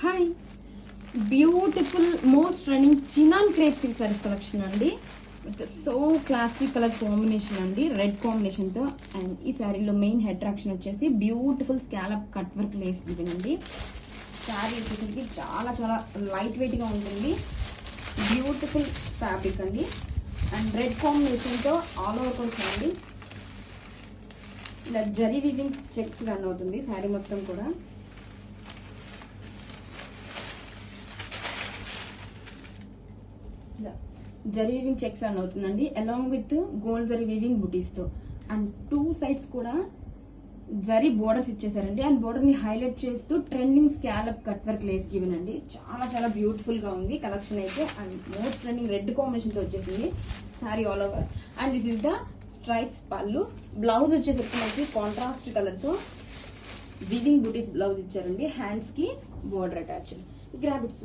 Hi, beautiful most running chinon crepe silk saris collection అండి. With so classic colour combination అండి, red combination తో. And ఈ శారీలో main attraction వచ్చేసి beautiful scallop cut work lace ఇదండి. శారీ వచ్చేసరికి చాలా చాలా లైట్ వెయిట్ గా ఉంటుంది. బ్యూటిఫుల్ ఫ్యాబ్రిక్ అండి. అండ్ రెడ్ కాంబినేషన్ తో ఆల్ ఓవర్ కూడా చూడండి, ఇలా జరీ వీవింగ్ చెక్స్ రన్ అవుతుంది శారీ మొత్తం కూడా. జరీ వీవింగ్ చెక్స్ రన్ అవుతుందండి, along with gold zari weaving బుటీస్ తో. అండ్ టూ సైడ్స్ కూడా జరీ బోర్డర్స్ ఇచ్చేసారండి. అండ్ బోర్డర్ ని హైలైట్ చేస్తూ trending scallop cut work Lay's given అండి. చాలా చాలా బ్యూటిఫుల్ గా ఉంది కలెక్షన్ అయితే. And most trending red combination తో వచ్చేసింది sorry all over. And this is the stripes పళ్ళు. బ్లౌజ్ వచ్చేసరికి మనకి కాంట్రాస్ట్ కలర్ తో వీవింగ్ బుటీస్ బ్లౌజ్ ఇచ్చారండి. హ్యాండ్స్ కి బోర్డర్ అటాచ్. Grab it's